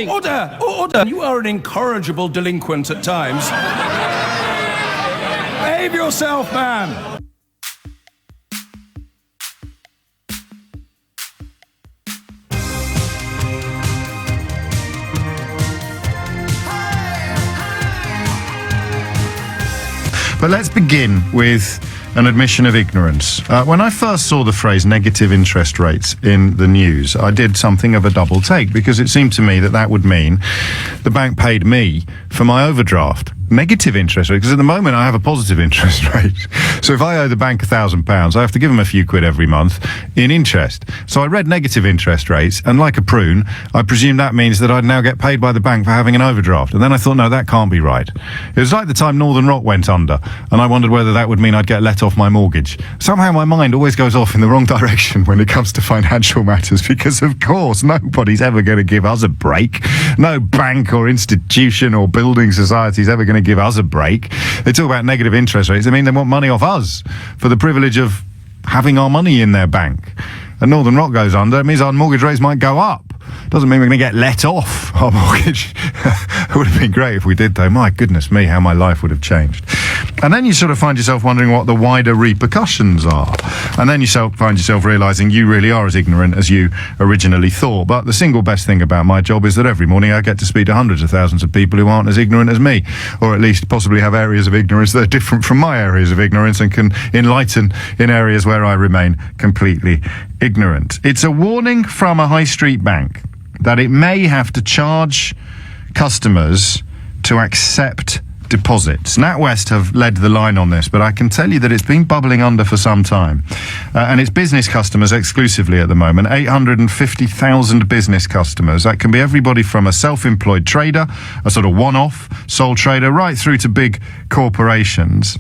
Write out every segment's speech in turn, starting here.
Order! Order! You are an incorrigible delinquent at times. Behave yourself, man! But let's begin with an admission of ignorance. When I first saw the phrase negative interest rates in the news, I did something of a double take, because it seemed to me that that would mean the bank paid me for my overdraft. Negative interest rate, because at the moment I have a positive interest rate. So if I owe the bank £1,000, I have to give them a few quid every month in interest. So I read negative interest rates, and like a prune, I presumed that means that I'd now get paid by the bank for having an overdraft. And then I thought, no, that can't be right. It was like the time Northern Rock went under, and I wondered whether that would mean I'd get let off my mortgage. Somehow my mind always goes off in the wrong direction when it comes to financial matters, because of course nobody's ever going to give us a break. No bank or institution or building society is ever going to give us a break. They talk about negative interest rates. I mean, they want money off us for the privilege of having our money in their bank. And Northern Rock goes under, it means our mortgage rates might go up. Doesn't mean we're going to get let off our mortgage. It would have been great if we did, though. My goodness me, how my life would have changed. And then you sort of find yourself wondering what the wider repercussions are. And then you find yourself realising you really are as ignorant as you originally thought. But the single best thing about my job is that every morning I get to speak to hundreds of thousands of people who aren't as ignorant as me, or at least possibly have areas of ignorance that are different from my areas of ignorance, and can enlighten in areas where I remain completely ignorant. It's a warning from a high street bank that it may have to charge customers to accept deposits. NatWest have led the line on this, but I can tell you that it's been bubbling under for some time. And it's business customers exclusively at the moment, 850,000 business customers. That can be everybody from a self-employed trader, a sort of one-off sole trader, right through to big corporations.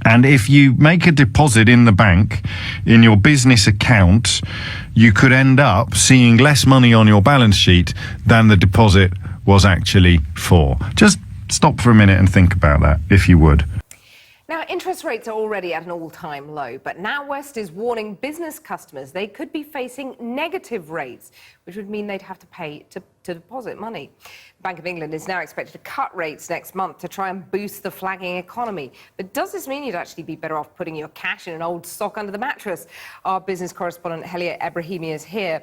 And if you make a deposit in the bank, in your business account, you could end up seeing less money on your balance sheet than the deposit was actually for. Just stop for a minute and think about that, if you would. Now, interest rates are already at an all-time low, but NatWest is warning business customers they could be facing negative rates, which would mean they'd have to pay to deposit money. The Bank of England is now expected to cut rates next month to try and boost the flagging economy. But does this mean you'd actually be better off putting your cash in an old sock under the mattress? Our business correspondent, Helia Ebrahimi, is here.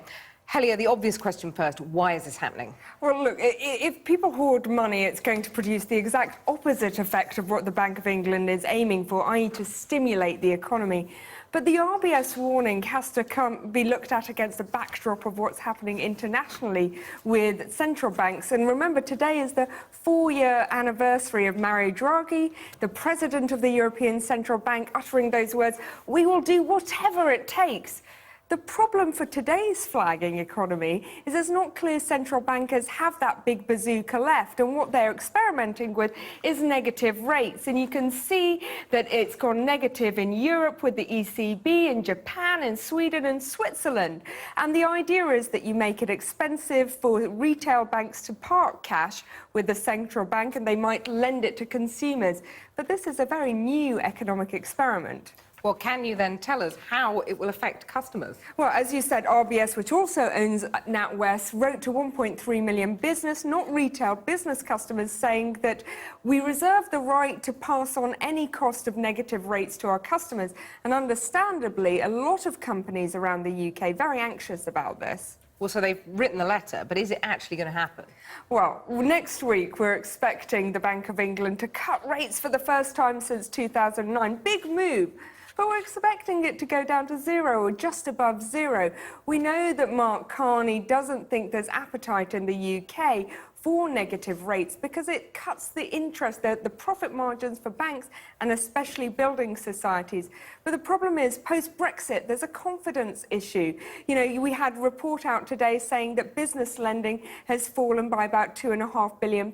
Helia, the obvious question first, why is this happening? Well, look, if people hoard money, it's going to produce the exact opposite effect of what the Bank of England is aiming for, i.e. to stimulate the economy. But the RBS warning has to be looked at against the backdrop of what's happening internationally with central banks. And remember, today is the 4-year anniversary of Mario Draghi, the president of the European Central Bank, uttering those words, "We will do whatever it takes." The problem for today's flagging economy is it's not clear central bankers have that big bazooka left, and what they're experimenting with is negative rates. And you can see that it's gone negative in Europe with the ECB, in Japan, in Sweden and Switzerland. And the idea is that you make it expensive for retail banks to park cash with the central bank, and they might lend it to consumers. But this is a very new economic experiment. Well, can you then tell us how it will affect customers? Well, as you said, RBS, which also owns NatWest, wrote to 1.3 million business, not retail, business customers, saying that we reserve the right to pass on any cost of negative rates to our customers. And understandably, a lot of companies around the UK very anxious about this. Well, so they've written the letter, but is it actually going to happen? Well, next week we're expecting the Bank of England to cut rates for the first time since 2009. Big move. But we're expecting it to go down to zero or just above zero. We know that Mark Carney doesn't think there's appetite in the UK for negative rates because it cuts the interest, the profit margins for banks and especially building societies. But the problem is, post-Brexit, there's a confidence issue. You know, we had a report out today saying that business lending has fallen by about £2.5 billion.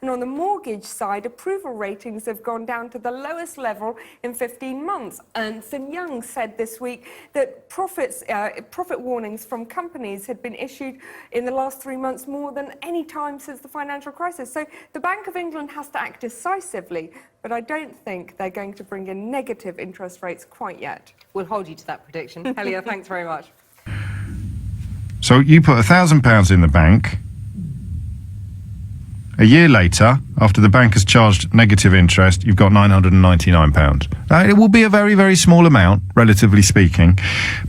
And on the mortgage side, approval ratings have gone down to the lowest level in 15 months. Ernst & Young said this week that profit warnings from companies had been issued in the last 3 months more than any time since the financial crisis. So the Bank of England has to act decisively, but I don't think they're going to bring in negative interest rates quite yet. We'll hold you to that prediction. Helia, thanks very much. So you put £1,000 in the bank, A year later, after the bank has charged negative interest, you've got £999. It will be a very, very small amount, relatively speaking,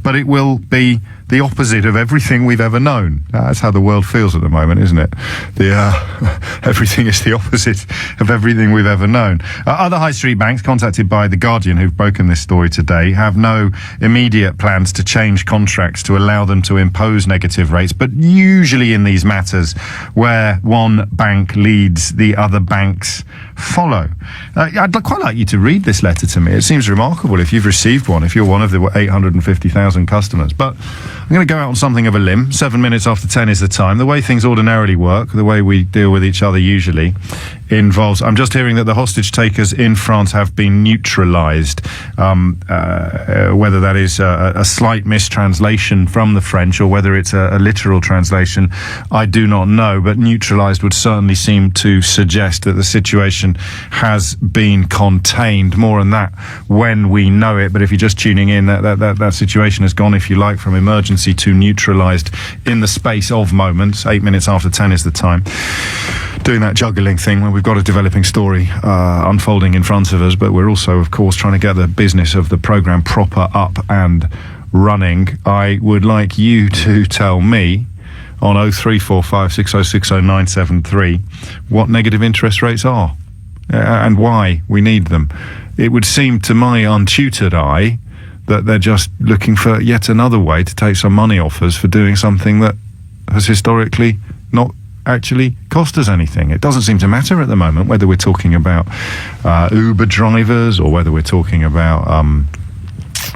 but it will be the opposite of everything we've ever known. That's how the world feels at the moment, isn't it? Everything is the opposite of everything we've ever known. Other high street banks contacted by The Guardian, who've broken this story today, have no immediate plans to change contracts to allow them to impose negative rates, but usually in these matters where one bank leads, the other banks follow. I'd quite like you to read this letter to me. It seems remarkable if you've received one, if you're one of the 850,000 customers. But I'm going to go out on something of a limb. 7 minutes after 10 is the time. The way things ordinarily work, the way we deal with each other usually, involves... I'm just hearing that the hostage takers in France have been neutralised. Whether that is a slight mistranslation from the French or whether it's a literal translation, I do not know. But neutralised would certainly seem to suggest that the situation has been contained. More on that when we know it. But if you're just tuning in, that situation has gone, if you like, from emergency to neutralised in the space of moments. 8 minutes after 10 is the time. Doing that juggling thing where we've got a developing story unfolding in front of us, but we're also, of course, trying to get the business of the programme proper up and running. I would like you to tell me on 0345 6060 973 what negative interest rates are and why we need them. It would seem to my untutored eye that they're just looking for yet another way to take some money off us for doing something that has historically not actually cost us anything. It doesn't seem to matter at the moment whether we're talking about Uber drivers or whether we're talking about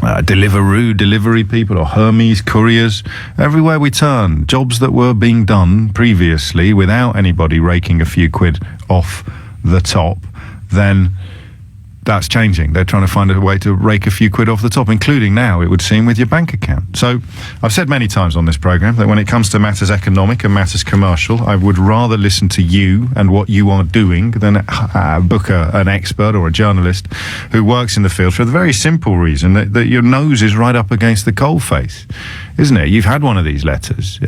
Deliveroo, delivery people, or Hermes couriers. Everywhere we turn, jobs that were being done previously without anybody raking a few quid off the top, then that's changing. They're trying to find a way to rake a few quid off the top, including now, it would seem, with your bank account. So I've said many times on this programme that when it comes to matters economic and matters commercial, I would rather listen to you and what you are doing than book an expert or a journalist who works in the field, for the very simple reason that your nose is right up against the coalface, isn't it? You've had one of these letters,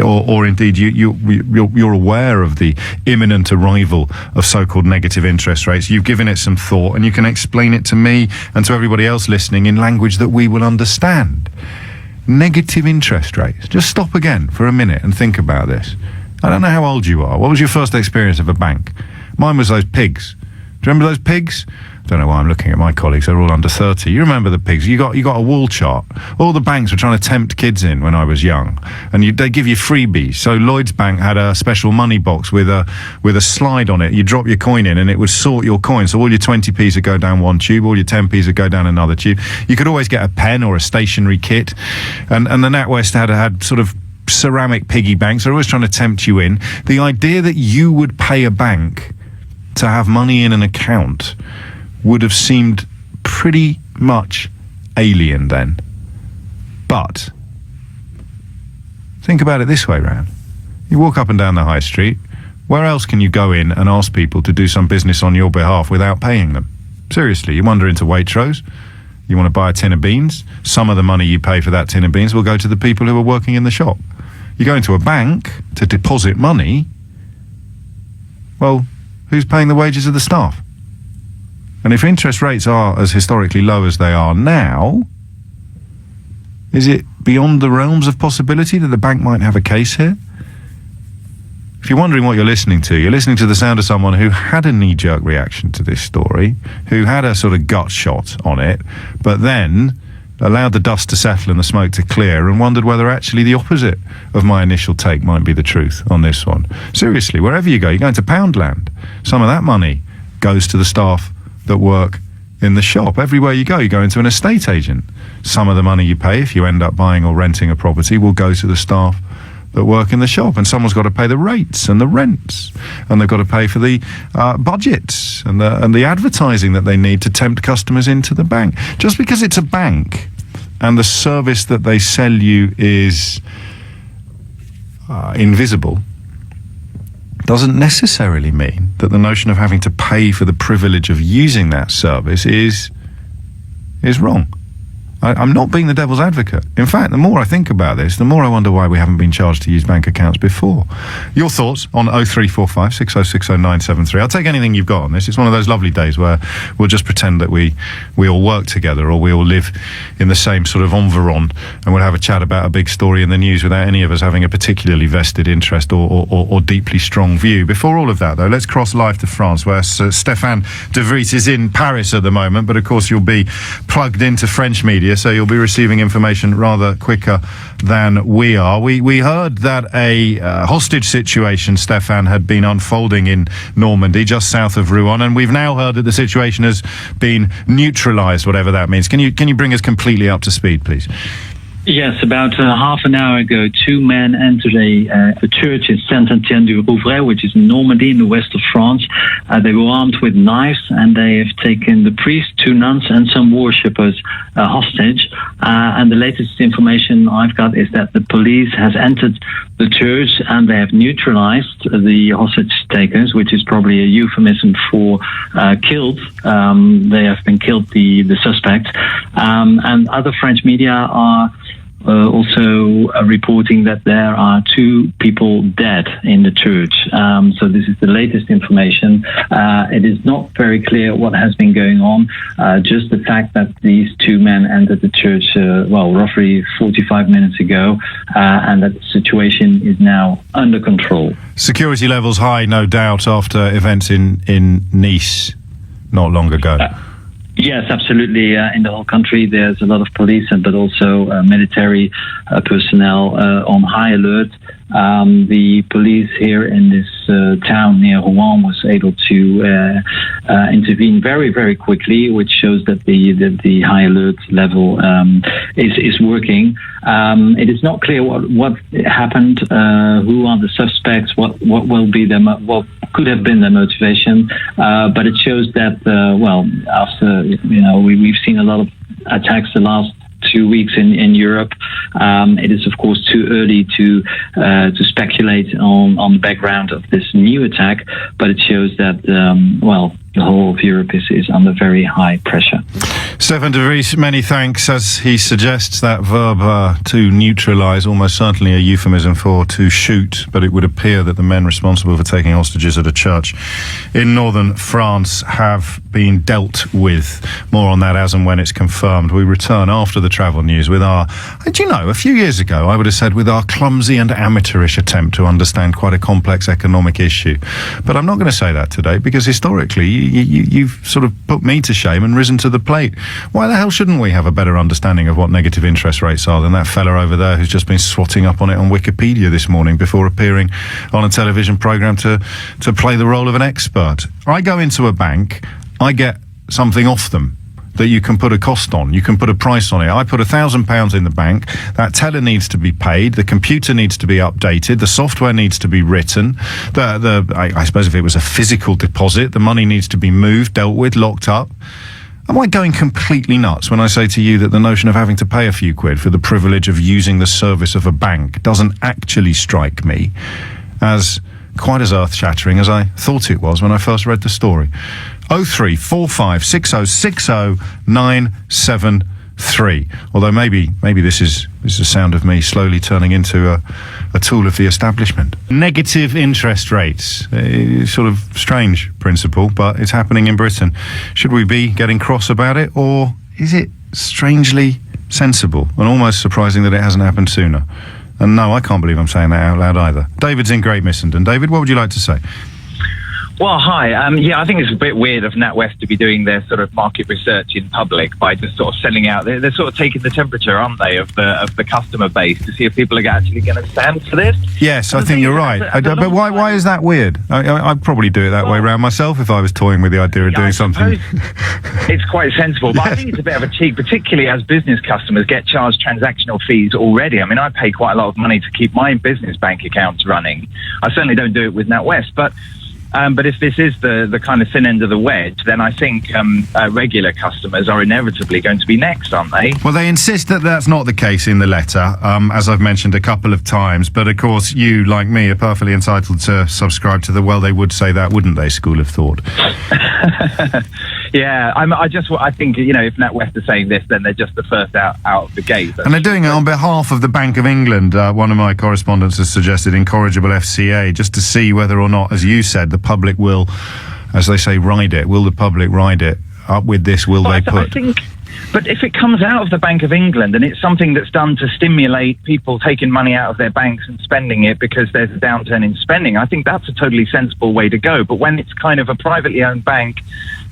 or indeed you're aware of the imminent arrival of so-called negative interest rates. You've given it some thought, and you can explain it to me and to everybody else listening in language that we will understand. Negative interest rates. Just stop again for a minute and think about this. I don't know how old you are. What was your first experience of a bank? Mine was those pigs. Do you remember those pigs? I don't know why I'm looking at my colleagues. They're all under 30. You remember the pigs? You got a wall chart. All the banks were trying to tempt kids in when I was young, and they give you freebies. So Lloyds Bank had a special money box with a slide on it. You drop your coin in, and it would sort your coin. So all your 20p's would go down one tube, all your 10p's would go down another tube. You could always get a pen or a stationery kit, and the NatWest had sort of ceramic piggy banks. They're always trying to tempt you in. The idea that you would pay a bank to have money in an account would have seemed pretty much alien then. But think about it this way, Ran. You walk up and down the high street. Where else can you go in and ask people to do some business on your behalf without paying them? Seriously, you wander into Waitrose. You want to buy a tin of beans. Some of the money you pay for that tin of beans will go to the people who are working in the shop. You go into a bank to deposit money. Well, who's paying the wages of the staff? And if interest rates are as historically low as they are now, is it beyond the realms of possibility that the bank might have a case here? If you're wondering what you're listening to the sound of someone who had a knee-jerk reaction to this story, who had a sort of gut shot on it, but then allowed the dust to settle and the smoke to clear and wondered whether actually the opposite of my initial take might be the truth on this one. Seriously, wherever you go into Poundland. Some of that money goes to the staff that work in the shop. Everywhere you go into an estate agent. Some of the money you pay if you end up buying or renting a property will go to the staff that work in the shop, and someone's got to pay the rates and the rents, and they've got to pay for the budgets and the advertising that they need to tempt customers into the bank. Just because it's a bank and the service that they sell you is invisible doesn't necessarily mean that the notion of having to pay for the privilege of using that service is wrong. I'm not being the devil's advocate. In fact, the more I think about this, the more I wonder why we haven't been charged to use bank accounts before. Your thoughts on 0345 6060973. I'll take anything you've got on this. It's one of those lovely days where we'll just pretend that we all work together, or we all live in the same sort of environment, and we'll have a chat about a big story in the news without any of us having a particularly vested interest or deeply strong view. Before all of that, though, let's cross live to France, where Stéphane de Vries is in Paris at the moment, but of course you'll be plugged into French media, so you'll be receiving information rather quicker than we are. We heard that a hostage situation, Stéphane, had been unfolding in Normandy, just south of Rouen, and we've now heard that the situation has been neutralised, whatever that means. Can you bring us completely up to speed, please? Yes, about half an hour ago, two men entered a church in Saint-Étienne-du-Rouvray, which is in Normandy, in the west of France. They were armed with knives, and they have taken the priest, two nuns, and some worshippers hostage. And the latest information I've got is that the police has entered the church, and they have neutralized the hostage takers, which is probably a euphemism for killed. They have been killed, the suspects. And other French media are also reporting that there are two people dead in the church. So this is the latest information. It is not very clear what has been going on. Just the fact that these two men entered the church, roughly 45 minutes ago, and that the situation is now under control. Security levels high, no doubt, after events in Nice not long ago. Yes, absolutely. In the whole country, there's a lot of police, but also military personnel on high alert. The police here in this town near Rouen was able to intervene very, very quickly, which shows that the high alert level is working. It is not clear what happened, who are the suspects, what will be what could have been the motivation, but it shows that after we've seen a lot of attacks the last 2 weeks in Europe. It is of course too early to speculate on the background of this new attack, but it shows that the whole of Europe is under very high pressure. Stéphane de Vries, many thanks. As he suggests, that verb to neutralise, almost certainly a euphemism for to shoot, but it would appear that the men responsible for taking hostages at a church in northern France have been dealt with. More on that as and when it's confirmed. We return after the travel news with a few years ago I would have said with our clumsy and amateurish attempt to understand quite a complex economic issue. But I'm not going to say that today, because historically you've sort of put me to shame and risen to the plate. Why the hell shouldn't we have a better understanding of what negative interest rates are than that fella over there who's just been swatting up on it on Wikipedia this morning before appearing on a television programme to play the role of an expert? I go into a bank, I get something off them that you can put a cost on, you can put a price on it. I put £1,000 in the bank, that teller needs to be paid, the computer needs to be updated, the software needs to be written, I suppose if it was a physical deposit, the money needs to be moved, dealt with, locked up. Am I going completely nuts when I say to you that the notion of having to pay a few quid for the privilege of using the service of a bank doesn't actually strike me as quite as earth-shattering as I thought it was when I first read the story? 0345 6060 973. Although maybe this is the sound of me slowly turning into a tool of the establishment. Negative interest rates, sort of strange principle, but it's happening in Britain. Should we be getting cross about it, or is it strangely sensible and almost surprising that it hasn't happened sooner? And no, I can't believe I'm saying that out loud either. David's in Great Missenden. David, what would you like to say? Well, hi. I think it's a bit weird of NatWest to be doing their sort of market research in public by just sort of selling out. They're sort of taking the temperature, aren't they, of the customer base to see if people are actually going to stand for this. Yes, I think you're right. But why is that weird? I'd probably do it that way around myself if I was toying with the idea of doing something. It's quite sensible, but I think it's a bit of a cheek, particularly as business customers get charged transactional fees already. I mean, I pay quite a lot of money to keep my business bank accounts running. I certainly don't do it with NatWest, but if this is the kind of thin end of the wedge, then I think regular customers are inevitably going to be next, aren't they? Well, they insist that that's not the case in the letter, as I've mentioned a couple of times. But of course, you, like me, are perfectly entitled to subscribe to the, well, they would say that, wouldn't they, school of thought. Yeah, I think, if NatWest are saying this, then they're just the first out of the gate. And they're doing it on behalf of the Bank of England. One of my correspondents has suggested incorrigible FCA, just to see whether or not, as you said, the public will, as they say, ride it. Will the public ride it? Up with this, will they put... But if it comes out of the Bank of England and it's something that's done to stimulate people taking money out of their banks and spending it because there's a downturn in spending, I think that's a totally sensible way to go. But when it's kind of a privately owned bank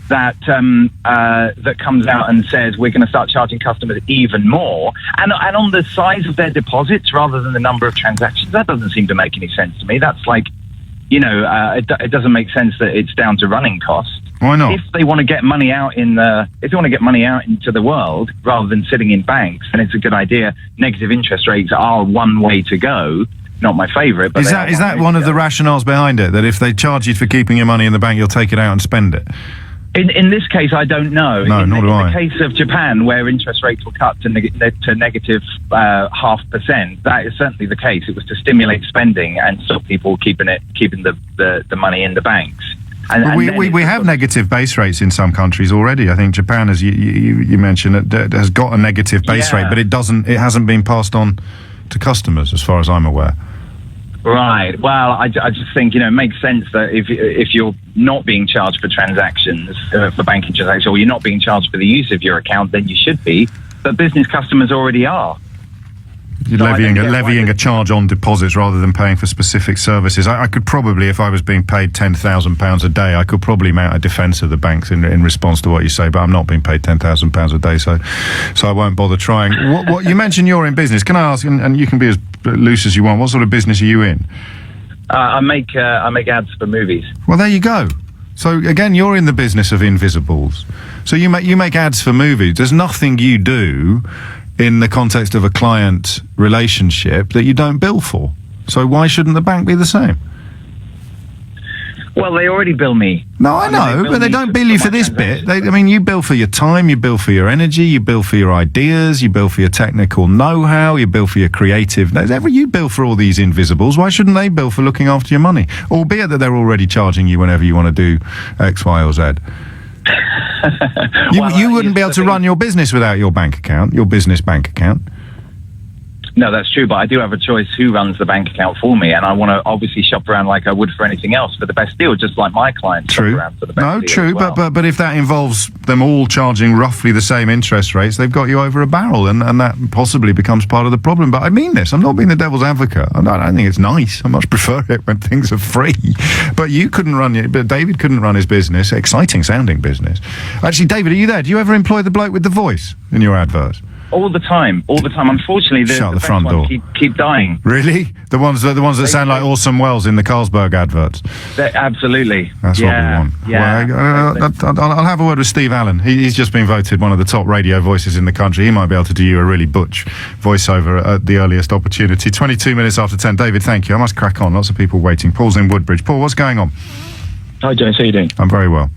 that comes out and says we're going to start charging customers even more, and on the size of their deposits rather than the number of transactions, that doesn't seem to make any sense to me. That's like, it doesn't make sense that it's down to running costs. Why not? If they want to get money out into the world rather than sitting in banks, then it's a good idea. Negative interest rates are one way to go. Not my favourite, but is that one of the rationales behind it? That if they charge you for keeping your money in the bank, you'll take it out and spend it? In this case, I don't know. No, nor do I. In the case of Japan, where interest rates were cut to negative 0.5%, that is certainly the case. It was to stimulate spending and stop people keeping the money in the banks. We have negative base rates in some countries already. I think Japan, as you mentioned, has got a negative base rate, but it hasn't been passed on to customers, as far as I'm aware. Right. Well, I just think it makes sense that if you're not being charged for transactions, for banking transactions, or you're not being charged for the use of your account, then you should be. But business customers already are. You're levying a charge on deposits rather than paying for specific services. I could probably, if I was being paid £10,000 a day, I could probably mount a defence of the banks in response to what you say, but I'm not being paid £10,000 a day, so I won't bother trying. What you mentioned you're in business. Can I ask, and you can be as loose as you want, what sort of business are you in? I make ads for movies. Well, there you go. So again, you're in the business of invisibles. So you make ads for movies. There's nothing you do in the context of a client relationship that you don't bill for. So why shouldn't the bank be the same? Well, they already bill me. No, I know, but they don't bill you for this bit. You bill for your time, you bill for your energy, you bill for your ideas, you bill for your technical know-how, you bill for your creative... You bill for all these invisibles. Why shouldn't they bill for looking after your money? Albeit that they're already charging you whenever you want to do X, Y, or Z. You wouldn't be able to run your business without your bank account, your business bank account. No, that's true, but I do have a choice who runs the bank account for me, and I want to obviously shop around like I would for anything else for the best deal, just like my clients shop around for the best deal. No, true, as well. but if that involves them all charging roughly the same interest rates, they've got you over a barrel, and that possibly becomes part of the problem. But I mean this, I'm not being the devil's advocate. I don't think it's nice. I much prefer it when things are free. But David couldn't run his business, exciting sounding business. Actually, David, are you there? Do you ever employ the bloke with the voice in your adverts? All the time. Unfortunately, the front door. Keep dying. Really? The ones that sound like Orson Welles in the Carlsberg adverts. Absolutely. That's what we want. Yeah. Well, I'll have a word with Steve Allen. He's just been voted one of the top radio voices in the country. He might be able to do you a really butch voiceover at the earliest opportunity. 22 minutes after 10. David, thank you. I must crack on. Lots of people waiting. Paul's in Woodbridge. Paul, what's going on? Hi, James. How you doing? I'm very well.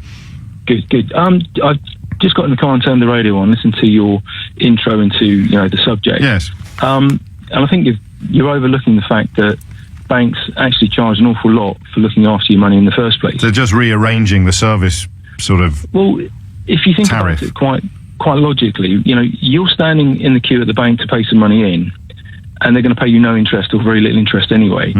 Good. I've just got in the car and turned the radio on, listened to your intro into the subject. Yes. And I think you're overlooking the fact that banks actually charge an awful lot for looking after your money in the first place. They're just rearranging the service sort of. Well, if you think tariff. about it quite logically, you're standing in the queue at the bank to pay some money in, and they're going to pay you no interest or very little interest anyway.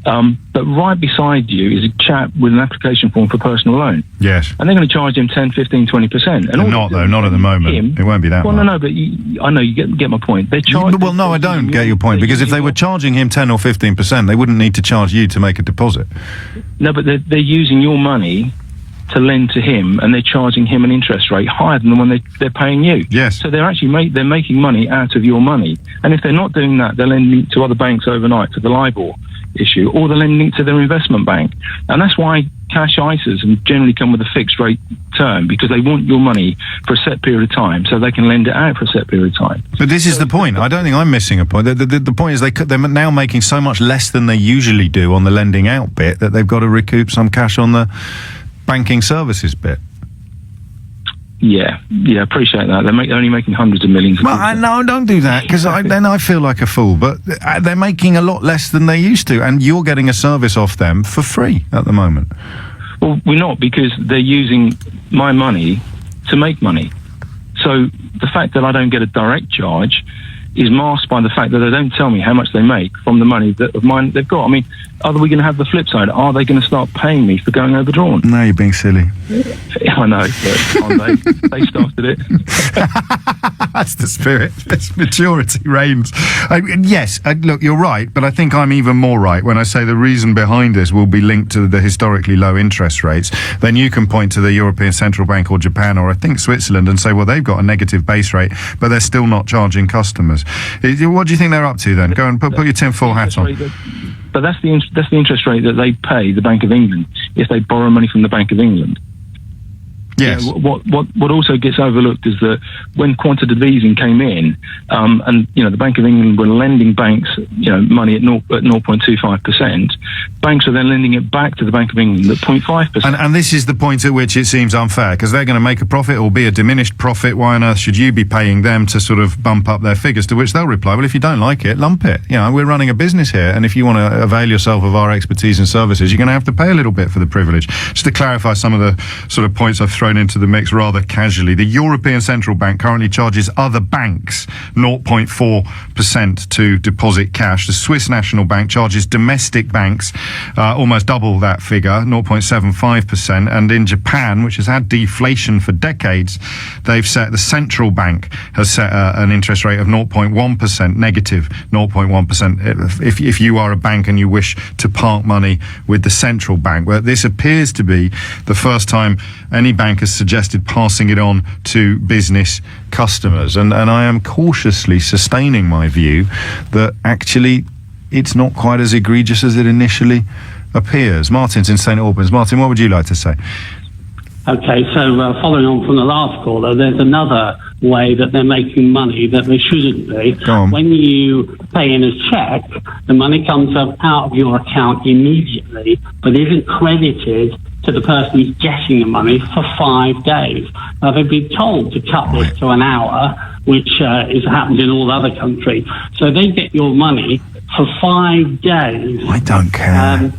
But right beside you is a chap with an application form for personal loan. Yes. And they're going to charge him 10, 15, 20%. Not at the moment. It won't be that much. No, but I know you get my point. They're charging. Well, no, I don't get your point, because if they were charging him 10 or 15%, they wouldn't need to charge you to make a deposit. No, but they're using your money to lend to him, and they're charging him an interest rate higher than the one they're paying you. Yes. So they're actually they're making money out of your money. And if they're not doing that, they're lending to other banks overnight for the LIBOR issue, or they're lending to their investment bank. And that's why cash ISAs generally come with a fixed rate term, because they want your money for a set period of time so they can lend it out for a set period of time. But this is the point. I don't think I'm missing a point. The point is they're now making so much less than they usually do on the lending out bit that they've got to recoup some cash on the banking services bit. Yeah, appreciate that. They're only making hundreds of millions. Well, no, don't do that, because then I feel like a fool. But they're making a lot less than they used to, and you're getting a service off them for free at the moment. Well, we're not, because they're using my money to make money. So the fact that I don't get a direct charge is masked by the fact that they don't tell me how much they make from the money of mine they've got. I mean, are we going to have the flip side? Are they going to start paying me for going overdrawn? No, you're being silly. I know, but aren't they? They started it. That's the spirit. That's maturity reigns. Yes, look, you're right, but I think I'm even more right when I say the reason behind this will be linked to the historically low interest rates. Then you can point to the European Central Bank or Japan or I think Switzerland and say, well, they've got a negative base rate, but they're still not charging customers. What do you think they're up to then? Go and put your tinfoil hat on. But that's the interest rate that they pay the Bank of England if they borrow money from the Bank of England. Yes. What also gets overlooked is that when quantitative easing came in, and the Bank of England were lending banks, money at 0.25%, banks are then lending it back to the Bank of England at 0.5%. And this is the point at which it seems unfair, because they're going to make a profit or be a diminished profit. Why on earth should you be paying them to sort of bump up their figures? To which they'll reply, well, if you don't like it, lump it. We're running a business here, and if you want to avail yourself of our expertise and services, you're going to have to pay a little bit for the privilege. Just to clarify some of the sort of points I've thrown into the mix rather casually, the European Central Bank currently charges other banks 0.4% to deposit cash. The Swiss National Bank charges domestic banks almost double that figure, 0.75%. And in Japan, which has had deflation for decades, the central bank has set an interest rate of 0.1%, negative 0.1%, if you are a bank and you wish to park money with the central bank. Well, this appears to be the first time any bank has suggested passing it on to business customers. And I am cautiously sustaining my view that actually it's not quite as egregious as it initially appears. Martin's in St Albans. Martin, what would you like to say? Okay, so following on from the last caller, there's another way that they're making money that they shouldn't be. Go on. When you pay in a cheque, the money comes out of your account immediately, but isn't credited to the person who's getting the money for 5 days. Now, they've been told to cut this to an hour, which is happened in all other countries. So they get your money for 5 days. I don't care.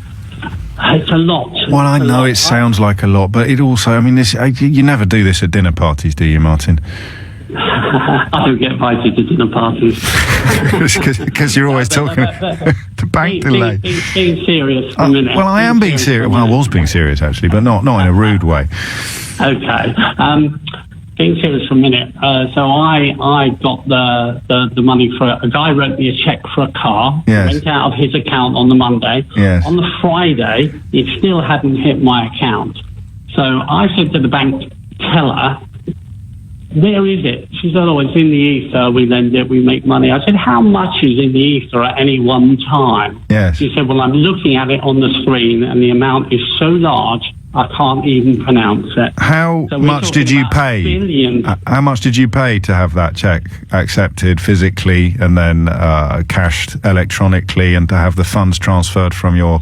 It's a lot. Well, I know it sounds like a lot, but it also, you never do this at dinner parties, do you, Martin? I don't get invited to dinner parties. Because you're always talking the bank delay. Being serious for a minute. Well, I am being serious. Well, I was being serious, actually, but not in a rude way. Okay. Being serious for a minute. So I got the money for a guy wrote me a cheque for a car. Yes. Went out of his account on the Monday. Yes. On the Friday, it still hadn't hit my account. So I said to the bank teller, where is it? She said, oh, it's in the ether. We lend it. We make money. I said, how much is in the ether at any one time? Yes. She said, well, I'm looking at it on the screen, and the amount is so large, I can't even pronounce it. How much did you pay? Billions. How much did you pay to have that cheque accepted physically and then cashed electronically, and to have the funds transferred from your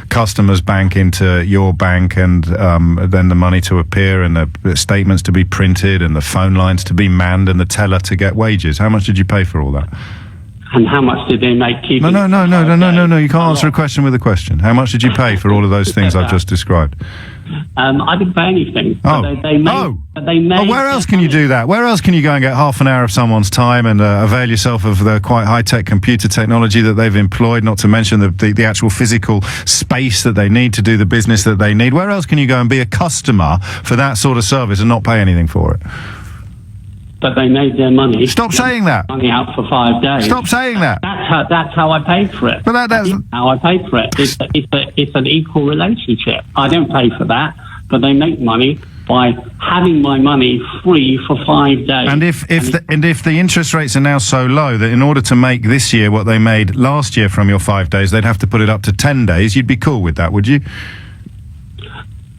customer's bank into your bank, and then the money to appear, and the statements to be printed, and the phone lines to be manned, and the teller to get wages? How much did you pay for all that? And how much did they make keeping? No. You can't answer a question with a question. How much did you pay for all of those things I've just described? I didn't pay anything. Where else can you do that? Where else can you go and get half an hour of someone's time and avail yourself of the quite high-tech computer technology that they've employed, not to mention the actual physical space that they need to do the business that they need? Where else can you go and be a customer for that sort of service and not pay anything for it? But they made their money. Stop saying that. Money out for 5 days. Stop saying that. That's how I paid for it. But that's how I paid for it. It's an equal relationship. I don't pay for that, but they make money by having my money free for 5 days. And if the interest rates are now so low that in order to make this year what they made last year from your 5 days, they'd have to put it up to 10 days, you'd be cool with that, would you?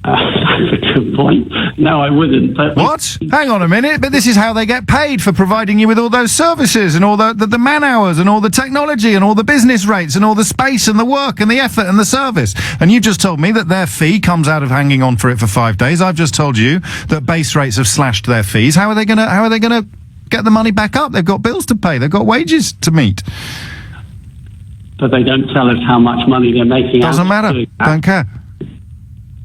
That's a good point. No, I wouldn't. But what? Hang on a minute. But this is how they get paid, for providing you with all those services and all the man hours and all the technology and all the business rates and all the space and the work and the effort and the service. And you just told me that their fee comes out of hanging on for it for 5 days. I've just told you that base rates have slashed their fees. How are they gonna get the money back up? They've got bills to pay. They've got wages to meet. But they don't tell us how much money they're making. Doesn't matter. Don't care.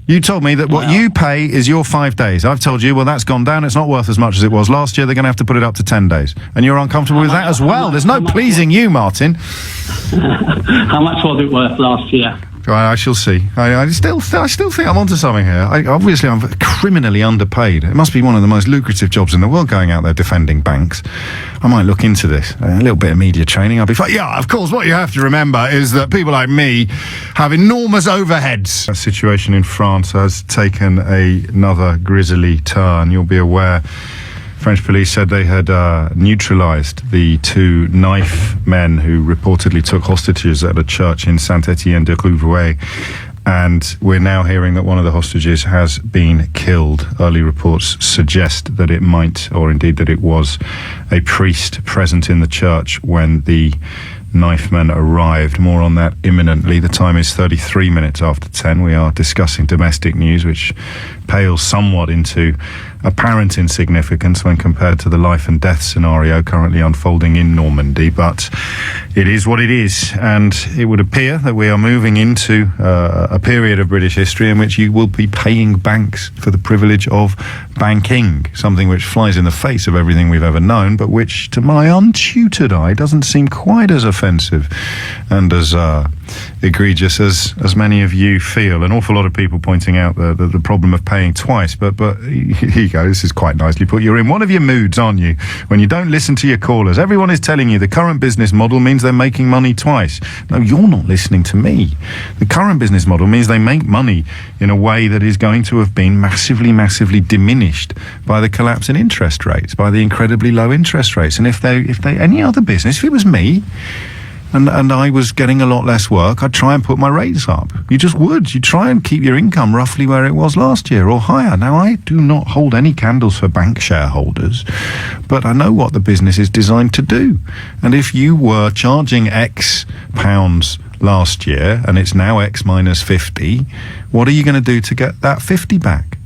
You told me that what you pay is your 5 days. I've told you, well, that's gone down. It's not worth as much as it was last year. They're going to have to put it up to 10 days. And you're uncomfortable with that as well. There's no pleasing you, Martin. How much was it worth last year? I shall see. I still think I'm onto something here. Obviously, I'm criminally underpaid. It must be one of the most lucrative jobs in the world, going out there defending banks. I might look into this. A little bit of media training. I'll be fine. Yeah, of course, what you have to remember is that people like me have enormous overheads. The situation in France has taken another grisly turn. You'll be aware French police said they had neutralised the 2 knife men who reportedly took hostages at a church in Saint-Étienne-de-Rouvray. And we're now hearing that one of the hostages has been killed. Early reports suggest that it might, or indeed that it was, a priest present in the church when the knife men arrived. More on that imminently. The time is 33 minutes after 10. We are discussing domestic news, which pales somewhat into apparent insignificance when compared to the life and death scenario currently unfolding in Normandy, but it is what it is, and it would appear that we are moving into a period of British history in which you will be paying banks for the privilege of banking, something which flies in the face of everything we've ever known, but which, to my untutored eye, doesn't seem quite as offensive and as egregious as many of you feel. An awful lot of people pointing out the problem of paying twice, but here you go, this is quite nicely put. You're in one of your moods, aren't you, when you don't listen to your callers. Everyone is telling you the current business model means they're making money twice. No, you're not listening to me. The current business model means they make money in a way that is going to have been massively diminished by the collapse in interest rates, by the incredibly low interest rates. And if they any other business, if it was me, and I was getting a lot less work, I'd try and put my rates up. You just would. You'd try and keep your income roughly where it was last year or higher. Now, I do not hold any candles for bank shareholders, but I know what the business is designed to do. And if you were charging X pounds last year and it's now X minus 50, what are you going to do to get that 50 back?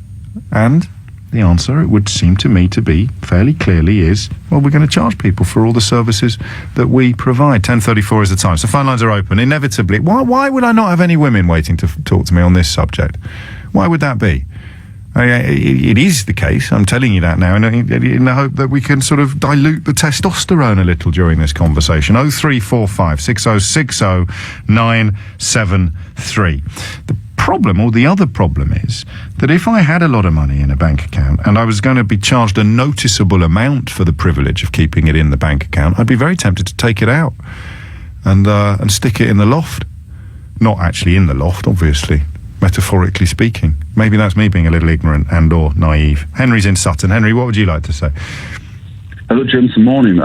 And the answer, it would seem to me to be fairly clearly, is, well, we're going to charge people for all the services that we provide. 10:34 is the time, so phone lines are open. Inevitably, why would I not have any women waiting to talk to me on this subject? Why would that be? It is the case, I'm telling you that now, in the hope that we can sort of dilute the testosterone a little during this conversation. 0345 6060 973. The problem, or the other problem, is that if I had a lot of money in a bank account and I was going to be charged a noticeable amount for the privilege of keeping it in the bank account, I'd be very tempted to take it out and stick it in the loft. Not actually in the loft, obviously, metaphorically speaking. Maybe that's me being a little ignorant and or naive. Henry's in Sutton. Henry, what would you like to say? Hello, James. Morning.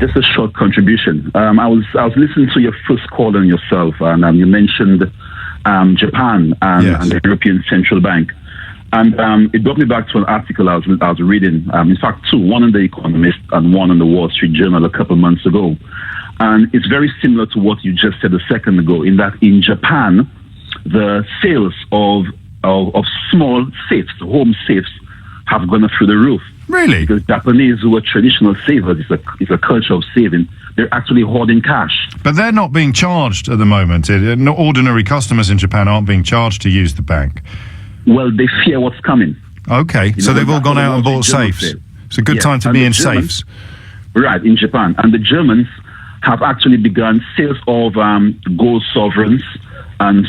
Just a short contribution. I was listening to your first call on yourself, and you mentioned Japan and the European Central Bank. And it brought me back to an article I was reading, in fact, two, one in The Economist and one in the Wall Street Journal a couple of months ago. And it's very similar to what you just said a second ago, in that in Japan, the sales of small safes, home safes, have gone through the roof. Really? Because Japanese, who are traditional savers, it's a culture of saving, they're actually hoarding cash. But they're not being charged at the moment. Ordinary customers in Japan aren't being charged to use the bank. Well, they fear what's coming. Okay, so they've all gone out and bought safes. It's a good time to be in safes. Right, in Japan. And the Germans have actually begun sales of gold sovereigns and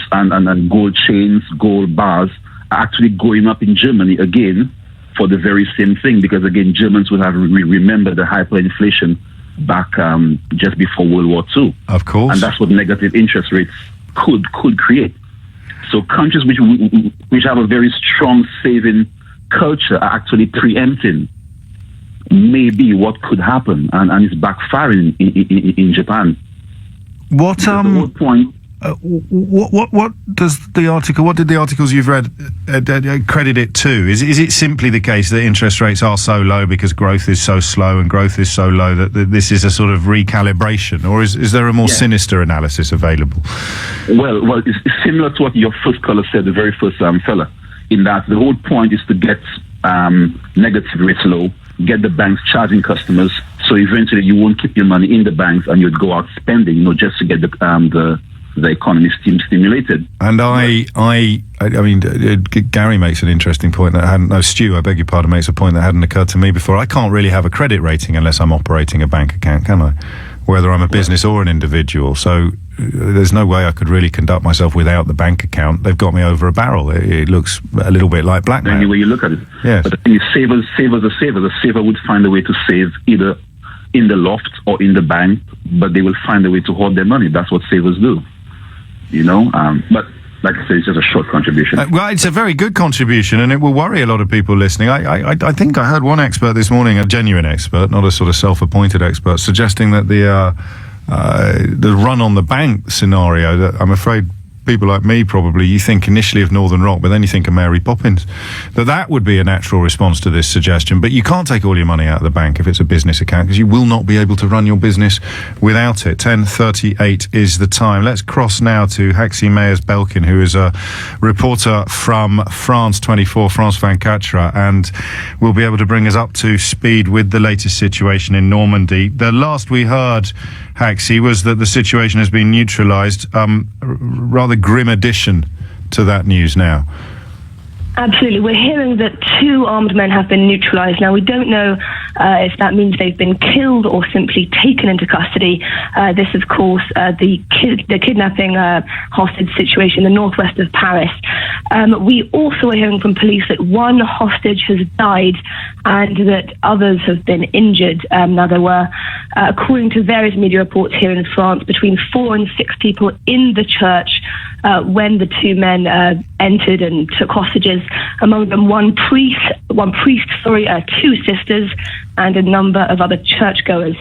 gold chains, gold bars, are actually going up in Germany again for the very same thing, because again, Germans will have remembered the hyperinflation back just before World War II. Of course. And that's what negative interest rates could create. So countries which have a very strong saving culture are actually preempting maybe what could happen, and it's backfiring in Japan. What the whole point. What did the articles you've read credit it to? Is it simply the case that interest rates are so low because growth is so slow and growth is so low that this is a sort of recalibration, or is there a more sinister analysis available? Well, it's similar to what your first caller said, the very first fella, in that the whole point is to get negative rates low, get the banks charging customers, so eventually you won't keep your money in the banks and you'd go out spending, just to get the the economy stimulated. And I mean, Gary makes an interesting point that hadn't. No, Stu, I beg your pardon, makes a point that hadn't occurred to me before. I can't really have a credit rating unless I'm operating a bank account, can I? Whether I'm a business or an individual. So there's no way I could really conduct myself without the bank account. They've got me over a barrel. It looks a little bit like blackmail. Any way you look at it. Yes. But the thing is, savers are savers. A saver would find a way to save either in the loft or in the bank, but they will find a way to hold their money. That's what savers do. You know? But like I said, it's just a short contribution. Well, it's a very good contribution, and it will worry a lot of people listening. I think I heard one expert this morning, a genuine expert, not a sort of self-appointed expert, suggesting that the run on the bank scenario, that I'm afraid people like me probably, you think initially of Northern Rock, but then you think of Mary Poppins, that would be a natural response to this suggestion. But you can't take all your money out of the bank if it's a business account, because you will not be able to run your business without it. 10:38 is the time. Let's cross now to Haxi Meyers-Belkin, who is a reporter from France 24, France 24, and will be able to bring us up to speed with the latest situation in Normandy. The last we heard, Haxi, was that the situation has been neutralised. Rather grim addition to that news now. Absolutely. We're hearing that 2 armed men have been neutralised. Now, we don't know if that means they've been killed or simply taken into custody. This, of course, the kidnapping hostage situation in the northwest of Paris. We also are hearing from police that 1 hostage has died and that others have been injured. Now, there were, according to various media reports here in France, between 4 and 6 people in the church when the 2 men entered and took hostages. Among them 2 sisters, and a number of other churchgoers.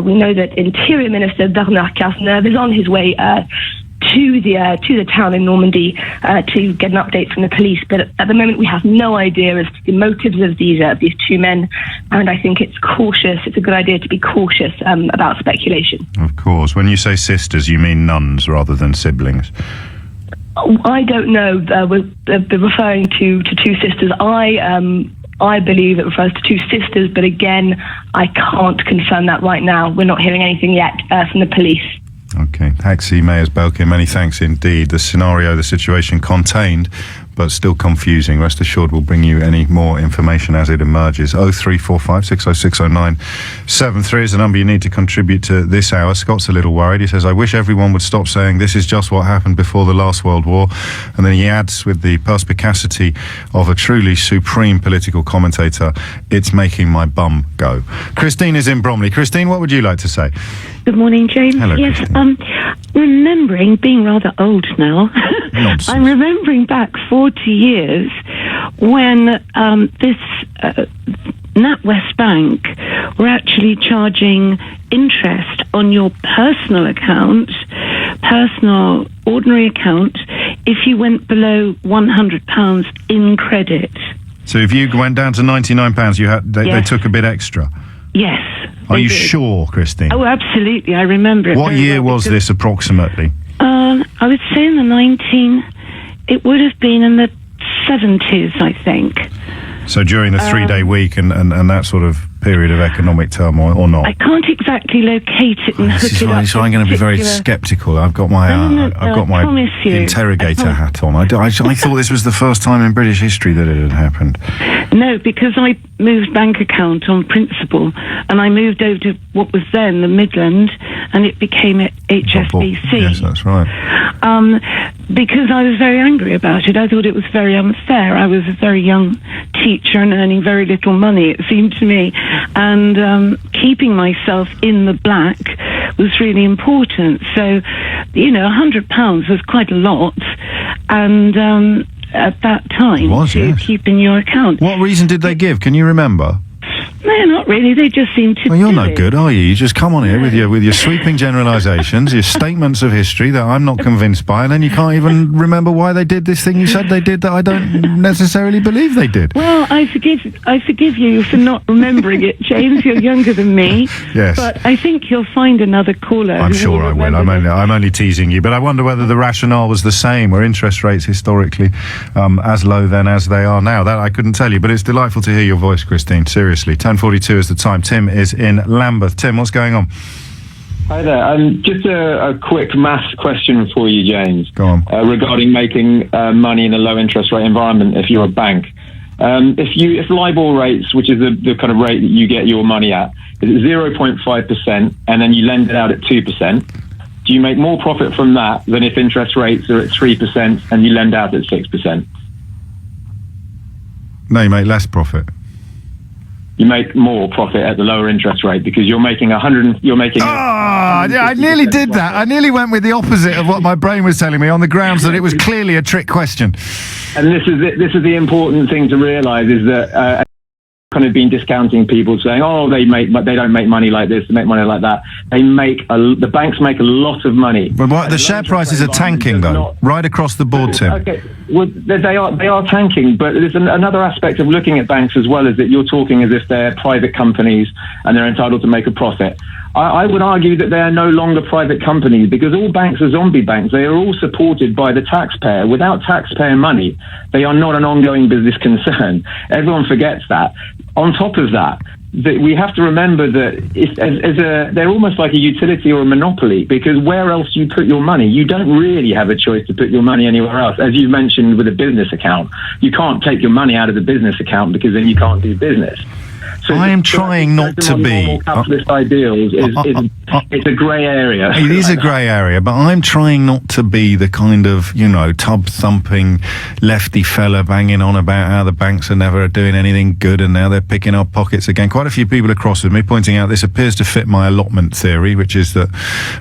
We know that Interior Minister Bernard Cazeneuve is on his way to the town in Normandy to get an update from the police. But at the moment, we have no idea as to the motives of these 2 men, and I think it's a good idea to be cautious about speculation. Of course. When you say sisters, you mean nuns rather than siblings? I don't know. We're referring to 2 sisters. I believe it refers to 2 sisters, but again, I can't confirm that right now. We're not hearing anything yet from the police. Okay. Haxi Meyers-Belkin, many thanks indeed. The situation contained, but still confusing. Rest assured we'll bring you any more information as it emerges. 0345 606 0973 is the number you need to contribute to this hour. Scott's a little worried. He says, I wish everyone would stop saying this is just what happened before the last World War. And then he adds, with the perspicacity of a truly supreme political commentator, it's making my bum go. Christine is in Bromley. Christine, what would you like to say? Good morning, James. Hello, yes, Christine. Remembering, being rather old now, Nonsense. I'm remembering back 40 years when this NatWest Bank were actually charging interest on your personal account, personal ordinary account, if you went below £100 in credit. So if you went down to £99, they took a bit extra? Yes. Are you sure, Christine? Oh, absolutely. I remember it. What year was this approximately? I would say in the it would have been in the 70s, I think. So during the 3-day week and that sort of period of economic turmoil, or not? I can't exactly locate it and hook it up. So I'm going to be very sceptical. I've got my interrogator hat on. I thought this was the first time in British history that it had happened. No, because I moved bank account on principle, and I moved over to what was then the Midland, and it became HSBC. Yes, that's right. Because I was very angry about it. I thought it was very unfair. I was a very young teacher and earning very little money, it seemed to me. And keeping myself in the black was really important. So, £100 was quite a lot. And at that time, keep in your account. What reason did they give? Can you remember? No, not really. They just seem to. Well, you're no good, are you? You just come on here with your sweeping generalisations, your statements of history that I'm not convinced by, and then you can't even remember why they did this thing you said they did that I don't necessarily believe they did. Well, I forgive you for not remembering it, James. You're younger than me. Yes. But I think you'll find another caller. I'm sure I will. I'm only teasing you, but I wonder whether the rationale was the same. Were interest rates historically as low then as they are now? That I couldn't tell you, but it's delightful to hear your voice, Christine. Seriously. 10:42 is the time. Tim is in Lambeth. Tim, what's going on? Hi there. Just a quick maths question for you, James. Go on. Regarding making money in a low interest rate environment if you're a bank. If LIBOR rates, which is the kind of rate that you get your money at, is 0.5% and then you lend it out at 2%, do you make more profit from that than if interest rates are at 3% and you lend out at 6%? No, you make less profit. You make more profit at the lower interest rate because you're making I nearly did that. I nearly went with the opposite of what my brain was telling me on the grounds that it was clearly a trick question. And this is the important thing to realise is that kind of been discounting people saying, oh, they don't make money like this, they make money like that. The banks make a lot of money. But what, the share prices are tanking though, right across the board, Tim. Okay, well, they are tanking, but there's another aspect of looking at banks as well, is that you're talking as if they're private companies and they're entitled to make a profit. I would argue that they are no longer private companies because all banks are zombie banks. They are all supported by the taxpayer. Without taxpayer money, they are not an ongoing business concern. Everyone forgets that. On top of that, we have to remember that they're almost like a utility or a monopoly, because where else you put your money, you don't really have a choice to put your money anywhere else. As you mentioned with a business account, you can't take your money out of the business account because then you can't do business. So I am trying not to be. Capitalist ideals it's a grey area. It is a grey area, but I'm trying not to be the kind of, tub-thumping lefty fella banging on about how the banks are never doing anything good and now they're picking our pockets again. Quite a few people across with me pointing out this appears to fit my allotment theory, which is that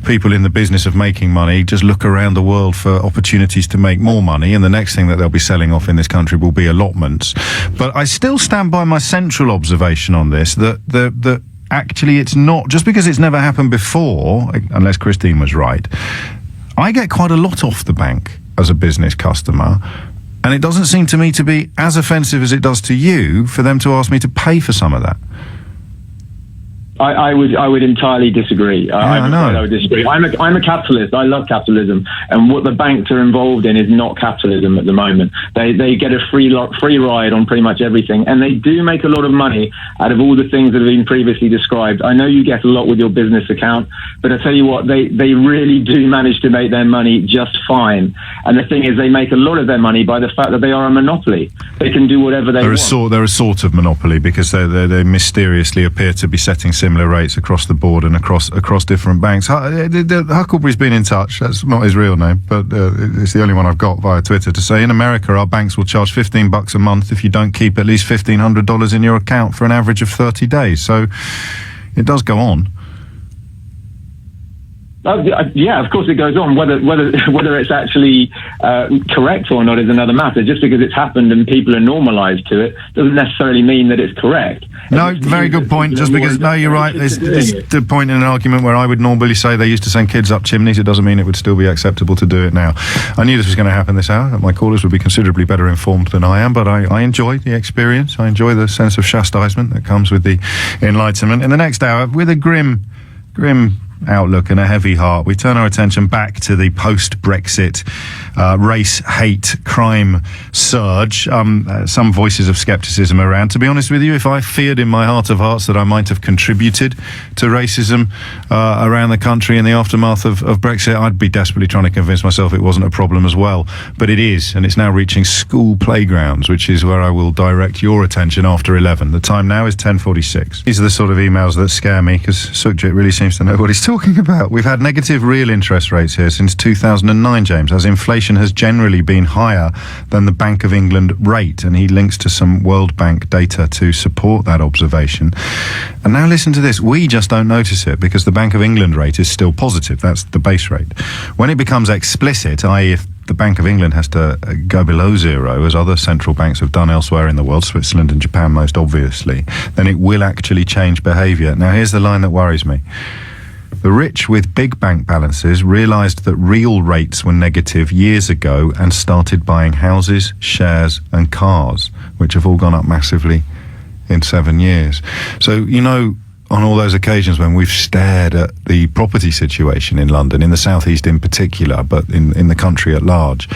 people in the business of making money just look around the world for opportunities to make more money, and the next thing that they'll be selling off in this country will be allotments. But I still stand by my central observation on this, that actually it's not, just because it's never happened before, unless Christine was right, I get quite a lot off the bank as a business customer, and it doesn't seem to me to be as offensive as it does to you for them to ask me to pay for some of that. I would entirely disagree. I would disagree. I'm a capitalist. I love capitalism, and what the banks are involved in is not capitalism at the moment. They get a free ride on pretty much everything, and they do make a lot of money out of all the things that have been previously described. I know you get a lot with your business account, but I tell you what, they really do manage to make their money just fine. And the thing is, they make a lot of their money by the fact that they are a monopoly. They can do whatever they want. They're a sort of monopoly because they mysteriously appear to be setting similar rates across the board and across different banks. Huckleberry's been in touch. That's not his real name, but it's the only one I've got via Twitter, to say in America our banks will charge $15 a month if you don't keep at least $1,500 in your account for an average of 30 days. So it does go on. Yeah, of course it goes on. Whether it's actually correct or not is another matter. Just because it's happened and people are normalised to it doesn't necessarily mean that it's correct. No, very good point. Just because, no, you're right. It's the point in an argument where I would normally say they used to send kids up chimneys. It doesn't mean it would still be acceptable to do it now. I knew this was going to happen this hour, that my callers would be considerably better informed than I am, but I enjoy the experience. I enjoy the sense of chastisement that comes with the enlightenment. In the next hour, with a grim outlook and a heavy heart, we turn our attention back to the post-Brexit race hate crime surge. Some voices of scepticism around. To be honest with you, if I feared in my heart of hearts that I might have contributed to racism around the country in the aftermath of Brexit, I'd be desperately trying to convince myself it wasn't a problem as well. But it is, and it's now reaching school playgrounds, which is where I will direct your attention after 11. The time now is 10:46. These are the sort of emails that scare me, because Sukhjit really seems to know what he's talking about. We've had negative real interest rates here since 2009, James, as inflation has generally been higher than the Bank of England rate, and he links to some World Bank data to support that observation. And now listen to this. We just don't notice it because the Bank of England rate is still positive. That's the base rate. When it becomes explicit, i.e. if the Bank of England has to go below zero, as other central banks have done elsewhere in the world, Switzerland and Japan most obviously, then it will actually change behaviour. Now here's the line that worries me. The rich with big bank balances realised that real rates were negative years ago and started buying houses, shares and cars, which have all gone up massively in 7 years. So, on all those occasions when we've stared at the property situation in London, in the southeast in particular, but in the country at large,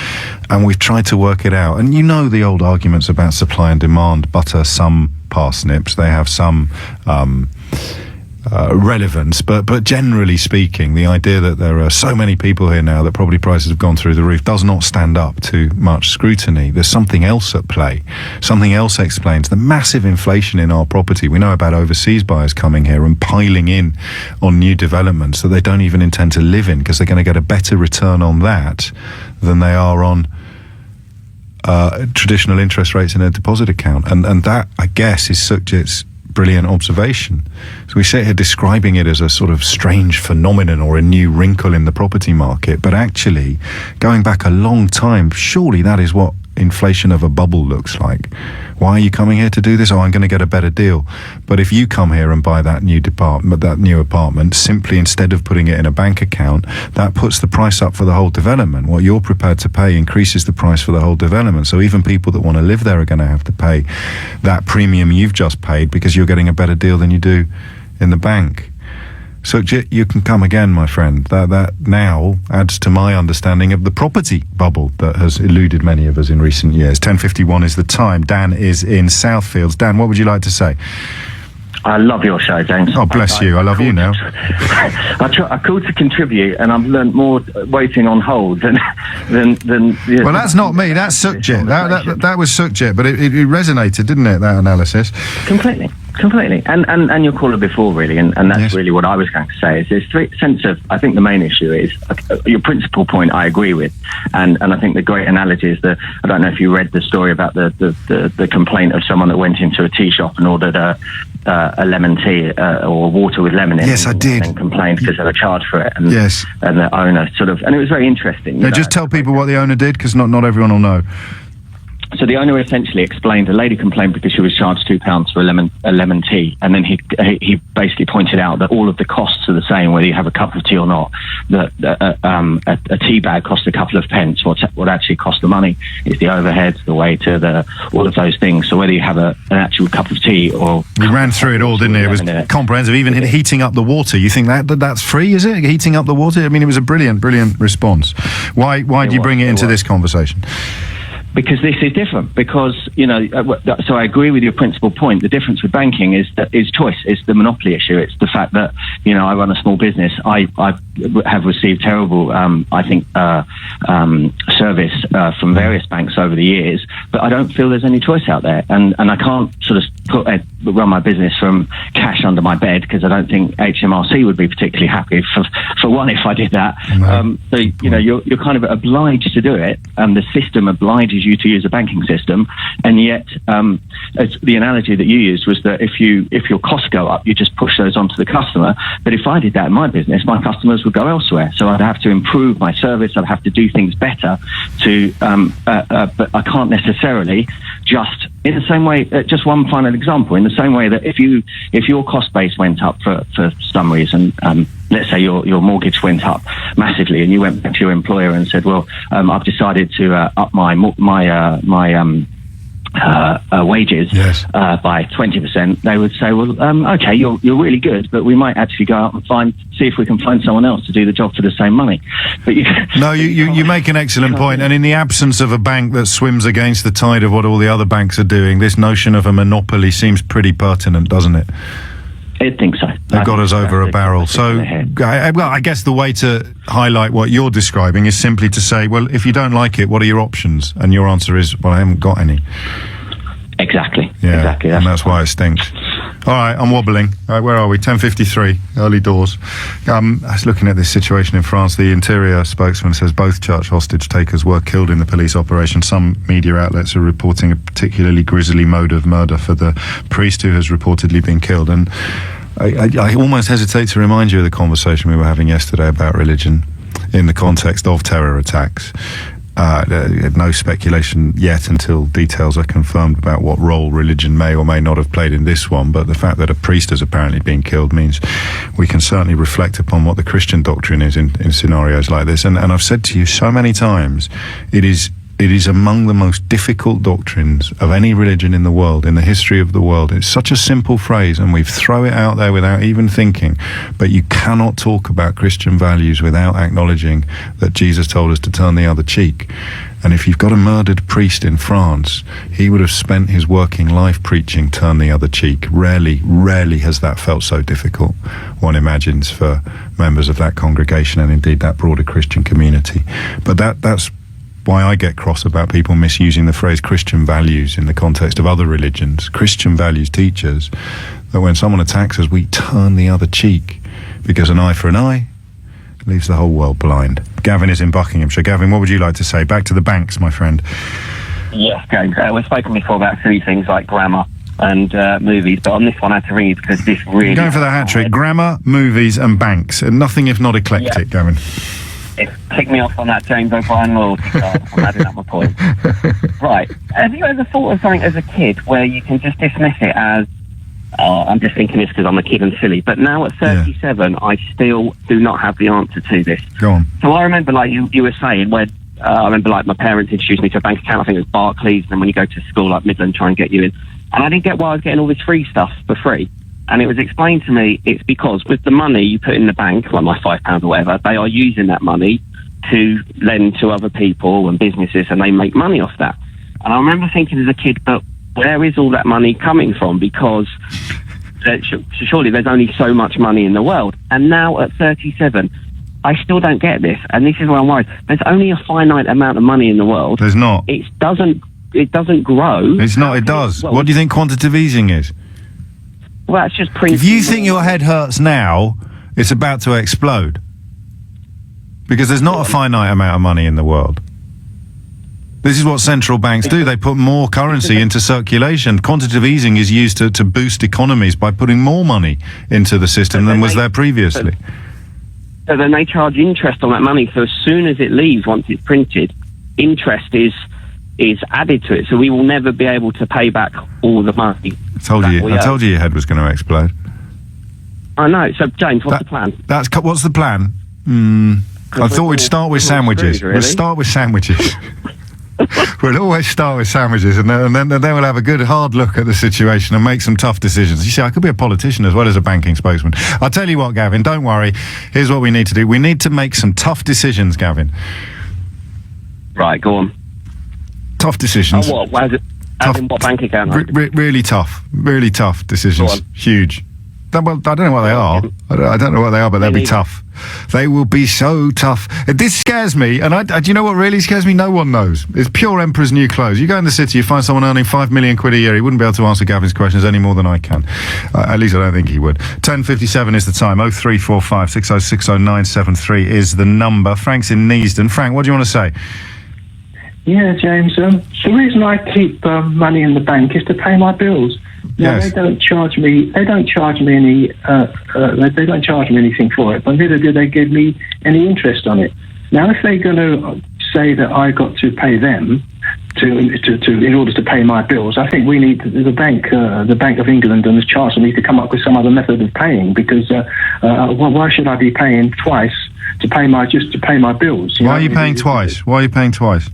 and we've tried to work it out. And the old arguments about supply and demand butter some parsnips. They have some relevance, but generally speaking, the idea that there are so many people here now that property prices have gone through the roof does not stand up to much scrutiny. There's something else at play. Something else explains the massive inflation in our property. We know about overseas buyers coming here and piling in on new developments that they don't even intend to live in because they're going to get a better return on that than they are on traditional interest rates in a deposit account. And that, I guess, is Sukhjit's brilliant observation. So we sit here describing it as a sort of strange phenomenon or a new wrinkle in the property market, but actually, going back a long time, surely that is what inflation of a bubble looks like. Why are you coming here to do this? Oh, I'm going to get a better deal. But if you come here and buy that new apartment, simply instead of putting it in a bank account, that puts the price up for the whole development. What you're prepared to pay increases the price for the whole development. So even people that want to live there are going to have to pay that premium you've just paid because you're getting a better deal than you do in the bank. Sukhjit, you can come again, my friend. That now adds to my understanding of the property bubble that has eluded many of us in recent years. 10:51 is the time. Dan is in Southfields. Dan, what would you like to say? I love your show, James. Oh, bless you. I love you now. I called to contribute, and I've learnt more waiting on hold than. Well, that's not me. That's Sukhjit. That was Sukhjit, but it resonated, didn't it? That analysis. Completely. And your caller before, really, and that's really what I was going to say. Is this sense of, I think the main issue is your principal point. I agree with, and I think the great analogy is that I don't know if you read the story about the complaint of someone that went into a tea shop and ordered a lemon tea or water with lemon in it. Yes, I did. And complained because they were charged for it. And, yes. And the owner and it was very interesting. Now, just tell people what the owner did, because not everyone will know. So the owner essentially explained, a lady complained because she was charged £2 for a lemon tea, and then he basically pointed out that all of the costs are the same whether you have a cup of tea or not. That a tea bag costs a couple of pence. What actually costs the money is the overheads, the waiter, all of those things. So whether you have an actual cup of tea or we ran through it all, didn't it? It was comprehensive. Even heating up the water. You think that's free? Is it heating up the water? I mean, it was a brilliant response. Why do you bring it into this conversation? Because this is different. Because, so I agree with your principal point. The difference with banking is choice. It's the monopoly issue. It's the fact that, I run a small business. I have received terrible, service from various banks over the years, but I don't feel there's any choice out there. And I can't sort of run my business from cash under my bed, because I don't think HMRC would be particularly happy for one if I did that. No. So, you're kind of obliged to do it, and the system obliges you to use a banking system, and yet the analogy that you used was that if your costs go up, you just push those onto the customer. But if I did that in my business, my customers would go elsewhere, so I'd have to improve my service, I'd have to do things better but I can't necessarily just, in the same way, just one final example, in the same way that if your cost base went up for some reason, let's say your mortgage went up massively, and you went back to your employer and said, well, I've decided to up my wages by 20%, they would say, well, okay, you're really good, but we might actually go out and see if we can find someone else to do the job for the same money. But you make an excellent point, and in the absence of a bank that swims against the tide of what all the other banks are doing, this notion of a monopoly seems pretty pertinent, doesn't it? I think so. They've got us over a barrel. So, I guess the way to highlight what you're describing is simply to say, well, if you don't like it, what are your options? And your answer is, well, I haven't got any. Exactly. Yeah, exactly. And that's why it stinks. All right, I'm wobbling. All right, where are we? 10:53, early doors. I was looking at this situation in France. The Interior spokesman says both church hostage takers were killed in the police operation. Some media outlets are reporting a particularly grisly mode of murder for the priest who has reportedly been killed. And I almost hesitate to remind you of the conversation we were having yesterday about religion in the context of terror attacks. No speculation yet until details are confirmed about what role religion may or may not have played in this one, but the fact that a priest has apparently been killed means we can certainly reflect upon what the Christian doctrine is in scenarios like this. And I've said to you so many times, it is among the most difficult doctrines of any religion in the world, in the history of the world. It's such a simple phrase, and we throw it out there without even thinking, but you cannot talk about Christian values without acknowledging that Jesus told us to turn the other cheek. And if you've got a murdered priest in France, he would have spent his working life preaching turn the other cheek. Rarely has that felt so difficult, one imagines, for members of that congregation and indeed that broader Christian community. But that's why I get cross about people misusing the phrase Christian values in the context of other religions. Christian values teach us that when someone attacks us, we turn the other cheek, because an eye for an eye leaves the whole world blind. Gavin is in Buckinghamshire. Gavin, what would you like to say? Back to the banks, my friend. Yes, James. We've spoken before about silly things like grammar and movies, but on this one I had to ring you because this really... You're going for the hat trick. Grammar, movies and banks. And nothing if not eclectic, Gavin. It ticked me off on that James O'Brien loyalty card. I'm adding up my point. Right. Have you ever thought of something as a kid where you can just dismiss it as, I'm just thinking this because I'm a kid and silly, but now at 37, I still do not have the answer to this. Go on. So I remember, like you were saying, when I remember, like, my parents introduced me to a bank account. I think it was Barclays, and then when you go to school, like Midland, try and get you in. And I didn't get why I was getting all this free stuff for free. And it was explained to me it's because with the money you put in the bank, like my £5 or whatever, they are using that money to lend to other people and businesses, and they make money off that. And I remember thinking as a kid, but where is all that money coming from? Because surely there's only so much money in the world. And now at 37, I still don't get this. And this is where I'm worried. There's only a finite amount of money in the world. There's not. It doesn't grow. It's not, it does. Well, what do you think quantitative easing is? Well, it's just If you think your head hurts now, it's about to explode. Because there's not a finite amount of money in the world. This is what central banks do. They put more currency into circulation. Quantitative easing is used to boost economies by putting more money into the system than was there previously. So then they charge interest on that money. So as soon as it leaves, once it's printed, interest is added to it. So we will never be able to pay back all the money. I told you your head was going to explode. I know. So James, what's the plan? What's the plan? I thought we'd start with sandwiches. Screwed, really. We'll start with sandwiches. We'll always start with sandwiches, and then we'll have a good hard look at the situation and make some tough decisions. You see, I could be a politician as well as a banking spokesman. I'll tell you what, Gavin, don't worry. Here's what we need to do. We need to make some tough decisions, Gavin. Right, go on. Tough decisions. Oh, what? As in what bank account? Really tough decisions. Huge. Well, I don't know what they are. I don't know what they are, but they'll be tough. They will be so tough. This scares me, and do you know what really scares me? No one knows. It's pure emperor's new clothes. You go in the city, you find someone earning £5 million a year. He wouldn't be able to answer Gavin's questions any more than I can. At least I don't think he would. 10:57 is the time. 0345 6060 973 is the number. Frank's in Neasden. Frank, what do you want to say? Yeah, James. The reason I keep money in the bank is to pay my bills. Now, Yes. they don't charge me. They don't charge me any. They don't charge me anything for it. But neither do they give me any interest on it. Now, if they're going to say that I got to pay them in order to pay my bills, I think we need the Bank of England and the Chancellor need to come up with some other method of paying. Because why should I be paying twice to pay my bills? Why are you paying twice? Why are you paying twice?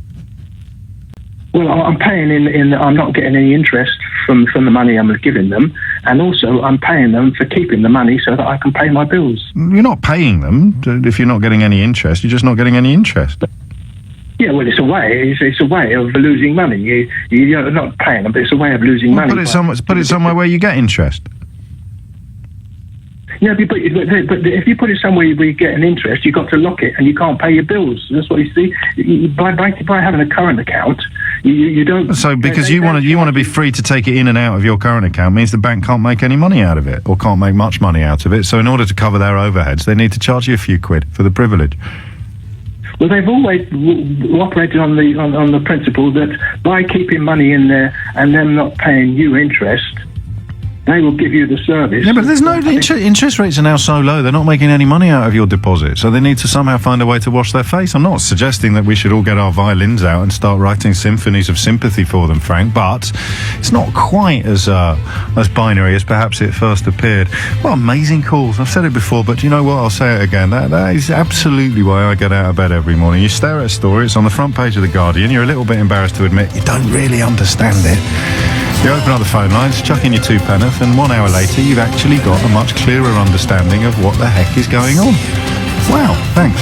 Well, I'm paying in I'm not getting any interest from the money I'm giving them, and also I'm paying them for keeping the money so that I can pay my bills. You're not paying them if you're not getting any interest. You're just not getting any interest. Yeah, well, it's a way of losing money. You're not paying them, but it's a way of losing money. Put it somewhere where you get interest. Yeah, but if you put it somewhere where you get an interest, you've got to lock it, and you can't pay your bills. That's what you see. By having a current account, you don't. So because you want to be free to take it in and out of your current account means the bank can't make any money out of it, or can't make much money out of it. So in order to cover their overheads, they need to charge you a few quid for the privilege. Well, they've always operated on the principle that by keeping money in there and them not paying you interest, they will give you the service. Yeah, but there's no interest rates are now so low, they're not making any money out of your deposit, so they need to somehow find a way to wash their face. I'm not suggesting that we should all get our violins out and start writing symphonies of sympathy for them, Frank, but it's not quite as binary as perhaps it first appeared. What amazing calls. I've said it before, but you know what? I'll say it again. That is absolutely why I get out of bed every morning. You stare at a story, it's on the front page of The Guardian, you're a little bit embarrassed to admit you don't really understand it. You open up the phone lines, chuck in your 2penn'orth, and 1 hour later you've actually got a much clearer understanding of what the heck is going on. Wow, thanks.